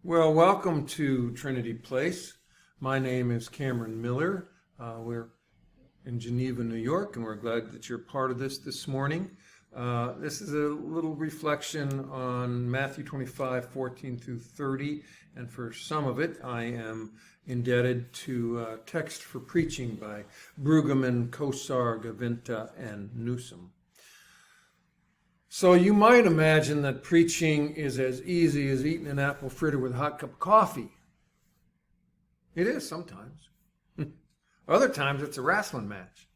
Well, welcome to Trinity Place. My name is Cameron Miller. We're in Geneva, New York, and we're glad that you're part of this morning. This is a little reflection on Matthew 25, 14 through 30, and for some of it, I am indebted to Text for Preaching by Brueggemann, Kosar, Gavinta, and Newsom. So you might imagine that preaching is as easy as eating an apple fritter with a hot cup of coffee. It is sometimes. Other times it's a wrestling match.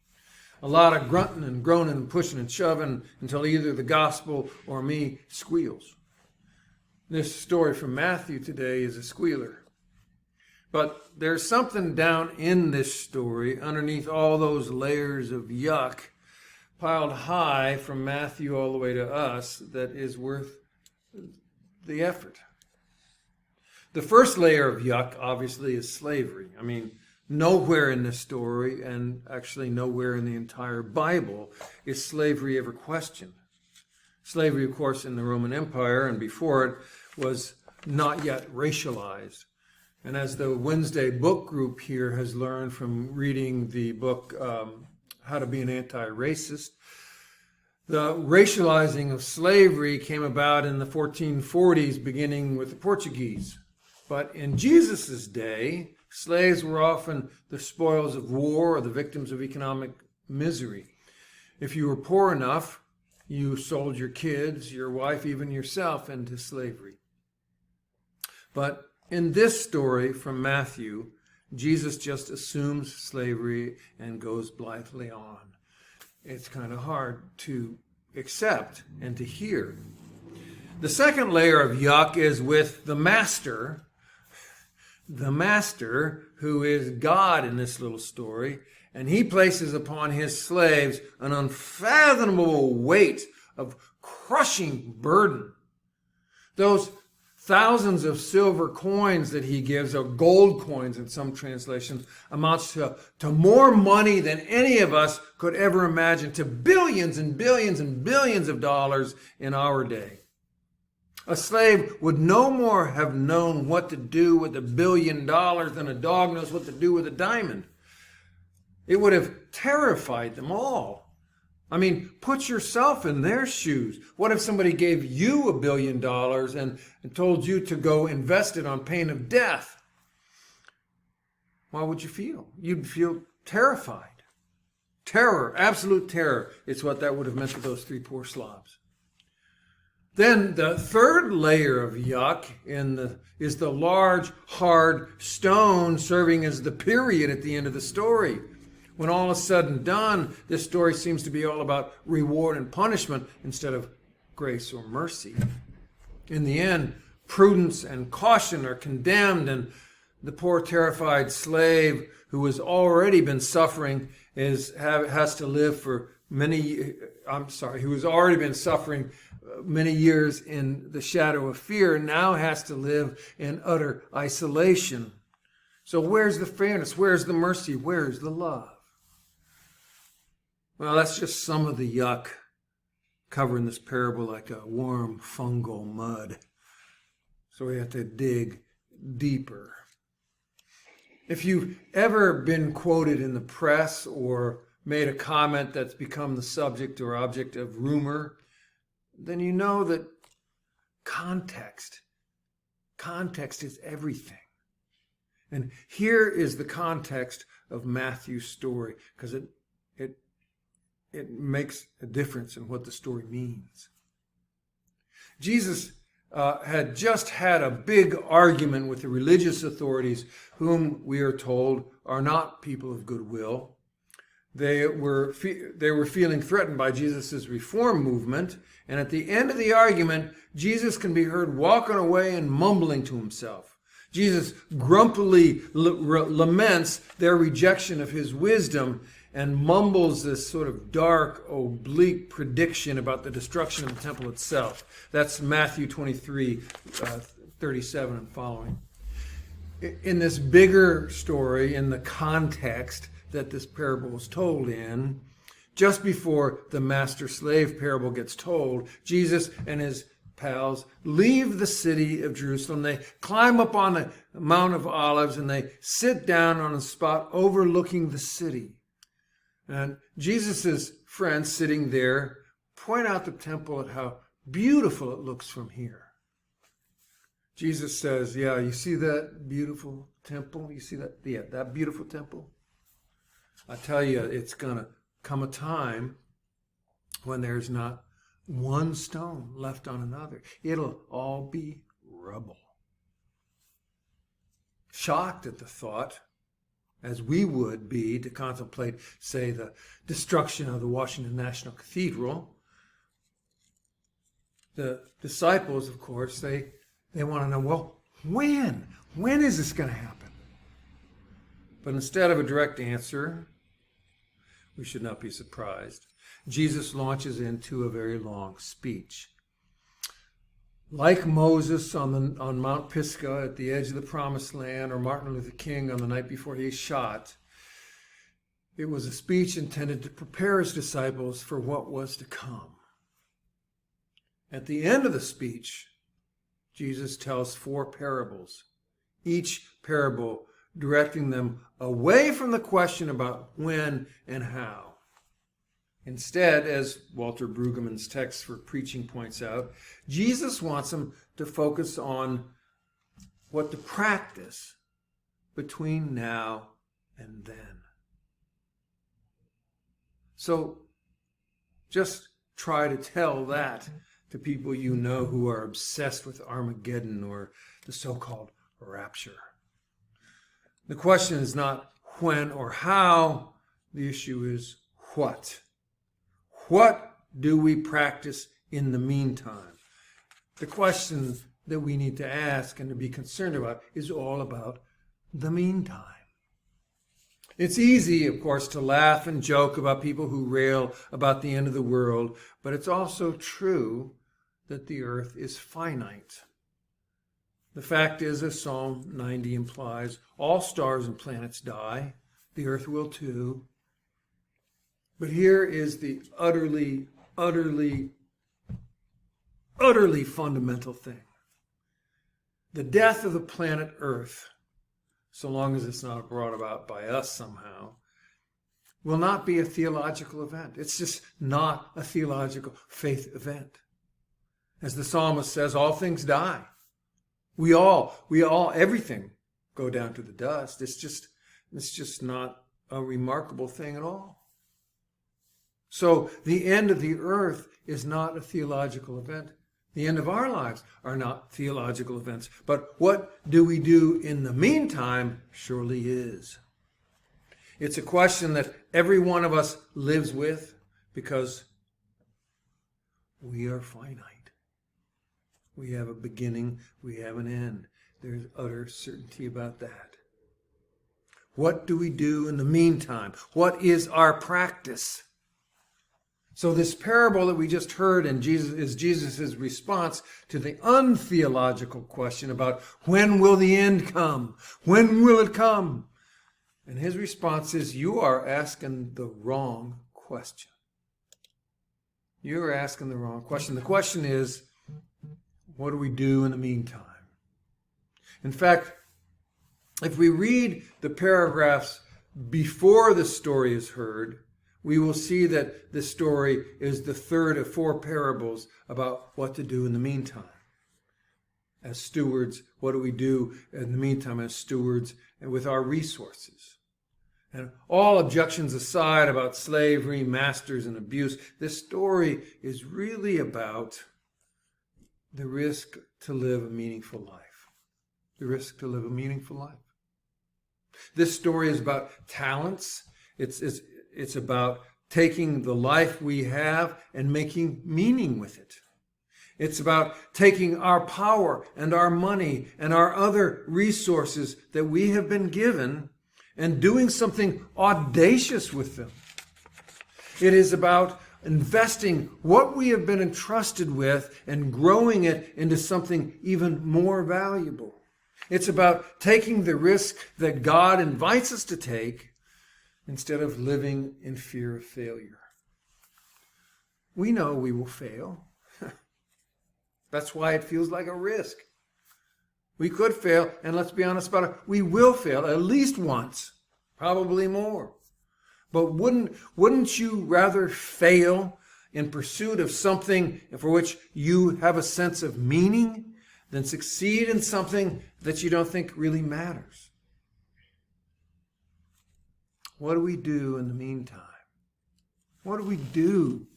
A lot of grunting and groaning and pushing and shoving until either the gospel or me squeals. This story from Matthew today is a squealer. But there's something down in this story underneath all those layers of yuck piled high from Matthew all the way to us that is worth the effort. The first layer of yuck, obviously, is slavery. I mean, nowhere in this story, and actually nowhere in the entire Bible, is slavery ever questioned. Slavery, of course, in the Roman Empire and before it was not yet racialized. And as the Wednesday book group here has learned from reading the book How to Be an Anti-Racist, the racializing of slavery came about in the 1440s, beginning with the Portuguese. But in Jesus' day, slaves were often the spoils of war or the victims of economic misery. If you were poor enough, you sold your kids, your wife, even yourself into slavery. But in this story from Matthew, Jesus just assumes slavery and goes blithely on. It's kind of hard to accept and to hear. The second layer of yuck is with the master who is God in this little story, and he places upon his slaves an unfathomable weight of crushing burden. Those thousands of silver coins that he gives, or gold coins in some translations, amounts to more money than any of us could ever imagine, to billions and billions and billions of dollars in our day. A slave would no more have known what to do with $1 billion than a dog knows what to do with a diamond. It would have terrified them all. I mean, put yourself in their shoes. What if somebody gave you $1 billion and told you to go invest it on pain of death? How would you feel? You'd feel terrified. Terror, absolute terror, is what that would have meant to those three poor slobs. Then the third layer of yuck is the large, hard stone serving as the period at the end of the story. When all is said and done, this story seems to be all about reward and punishment instead of grace or mercy. In the end, prudence and caution are condemned, and the poor terrified slave who has already been suffering has to live for who has already been suffering many years in the shadow of fear, now has to live in utter isolation. So where's the fairness? Where's the mercy? Where's the love? Well, that's just some of the yuck covering this parable like a warm fungal mud. So we have to dig deeper. If you've ever been quoted in the press or made a comment that's become the subject or object of rumor, then you know that context is everything. And here is the context of Matthew's story, because it makes a difference in what the story means. Jesus had just had a big argument with the religious authorities, whom we are told are not people of goodwill. They were feeling threatened by Jesus' reform movement, and at the end of the argument, Jesus can be heard walking away and mumbling to himself. Jesus grumpily laments their rejection of his wisdom and mumbles this sort of dark, oblique prediction about the destruction of the temple itself. That's Matthew 23, 37 and following. In this bigger story, in the context that this parable was told in, just before the master-slave parable gets told, Jesus and his pals leave the city of Jerusalem. They climb up on the Mount of Olives and they sit down on a spot overlooking the city. And Jesus' friends sitting there point out the temple at how beautiful it looks from here. Jesus says, yeah, you see that beautiful temple? You see that? Yeah, that beautiful temple? I tell you, it's going to come a time when there's not one stone left on another. It'll all be rubble. Shocked at the thought, as we would be to contemplate, say, the destruction of the Washington National Cathedral, the disciples, of course, they want to know, well, when? When is this going to happen? But instead of a direct answer, we should not be surprised. Jesus launches into a very long speech. Like Moses on Mount Pisgah at the edge of the Promised Land, or Martin Luther King on the night before he was shot, it was a speech intended to prepare his disciples for what was to come. At the end of the speech, Jesus tells 4 parables, each parable directing them away from the question about when and how. Instead, as Walter Brueggemann's text for preaching points out, Jesus wants them to focus on what to practice between now and then. So just try to tell that to people you know who are obsessed with Armageddon or the so-called rapture. The question is not when or how, the issue is what. What do we practice in the meantime? The question that we need to ask and to be concerned about is all about the meantime. It's easy, of course, to laugh and joke about people who rail about the end of the world, but it's also true that the earth is finite. The fact is, as Psalm 90 implies, all stars and planets die. The earth will too. But here is the utterly fundamental thing. The death of the planet Earth, so long as it's not brought about by us somehow, will not be a theological event. It's just not a theological faith event. As the psalmist says, all things die. We all, everything go down to the dust. It's just not a remarkable thing at all. So the end of the earth is not a theological event. The end of our lives are not theological events. But what do we do in the meantime surely is. It's a question that every one of us lives with because we are finite. We have a beginning, we have an end. There's utter certainty about that. What do we do in the meantime? What is our practice? So this parable that we just heard is Jesus' response to the untheological question about when will the end come? When will it come? And his response is, you are asking the wrong question. You are asking the wrong question. The question is, what do we do in the meantime? In fact, if we read the paragraphs before the story is heard, we will see that this story is the third of 4 parables about what to do in the meantime. As stewards, what do we do in the meantime as stewards and with our resources? And all objections aside about slavery, masters, and abuse, this story is really about the risk to live a meaningful life. The risk to live a meaningful life. This story is about talents. It's about taking the life we have and making meaning with it. It's about taking our power and our money and our other resources that we have been given and doing something audacious with them. It is about investing what we have been entrusted with and growing it into something even more valuable. It's about taking the risk that God invites us to take instead of living in fear of failure. We know we will fail. That's why it feels like a risk. We could fail, and let's be honest about it, we will fail at least once, probably more. But wouldn't you rather fail in pursuit of something for which you have a sense of meaning than succeed in something that you don't think really matters? What do we do in the meantime? What do we do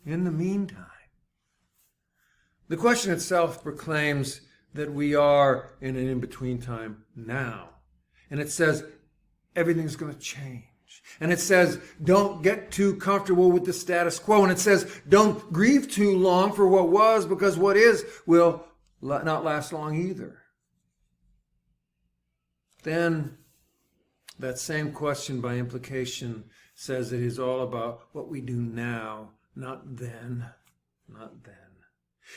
in the meantime? The question itself proclaims that we are in an in-between time now. And it says everything's going to change. And it says don't get too comfortable with the status quo. And it says don't grieve too long for what was, because what is will not last long either. Then that same question by implication says it is all about what we do now, not then, not then.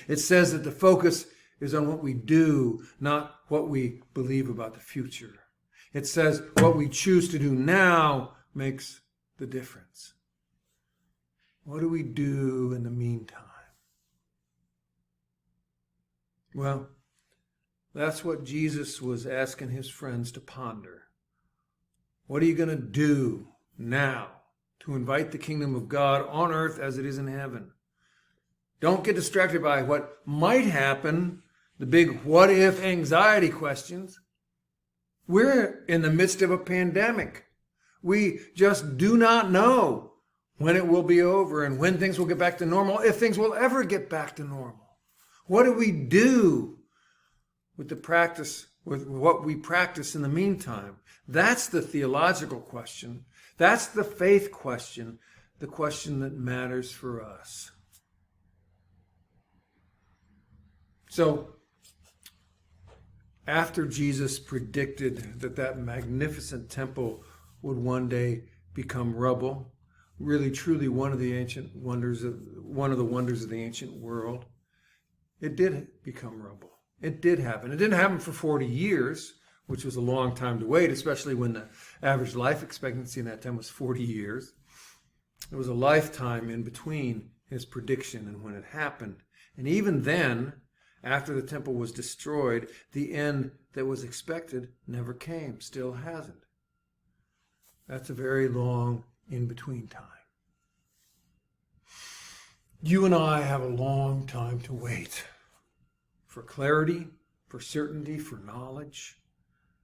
It says that the focus is on what we do, not what we believe about the future. It says what we choose to do now makes the difference. What do we do in the meantime? Well, that's what Jesus was asking his friends to ponder. What are you going to do now to invite the kingdom of God on earth as it is in heaven? Don't get distracted by what might happen, the big what if anxiety questions. We're in the midst of a pandemic. We just do not know when it will be over and when things will get back to normal, if things will ever get back to normal. What do we do with the practice, with what we practice in the meantime? That's the theological question. That's the faith question, the question that matters for us. So, after Jesus predicted that magnificent temple would one day become rubble, really truly one of the wonders of the ancient world, it did become rubble. It did happen. It didn't happen for 40 years, which was a long time to wait, especially when the average life expectancy in that time was 40 years. There was a lifetime in between his prediction and when it happened. And even then, after the temple was destroyed, the end that was expected never came, still hasn't. That's a very long in-between time. You and I have a long time to wait for clarity, for certainty, for knowledge,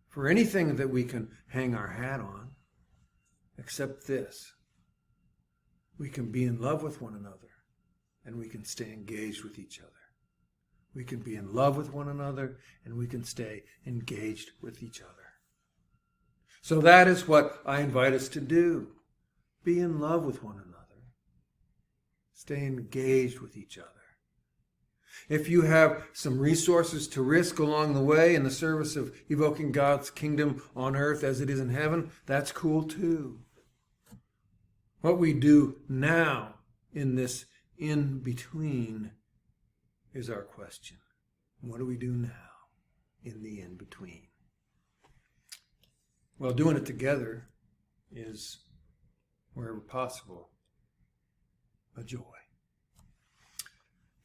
for anything that we can hang our hat on, except this. We can be in love with one another, and we can stay engaged with each other. We can be in love with one another, and we can stay engaged with each other. So that is what I invite us to do. Be in love with one another. Stay engaged with each other. If you have some resources to risk along the way in the service of evoking God's kingdom on earth as it is in heaven, that's cool too. What we do now in this in-between is our question. What do we do now in the in-between? Well, doing it together is, wherever possible, a joy.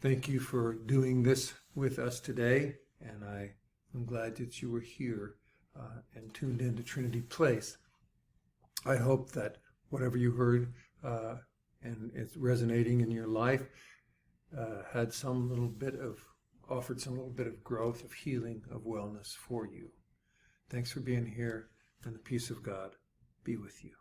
Thank you for doing this with us today, and I am glad that you were here and tuned in to Trinity Place. I hope that whatever you heard and it's resonating in your life offered some little bit of growth, of healing, of wellness for you. Thanks for being here, and the peace of God be with you.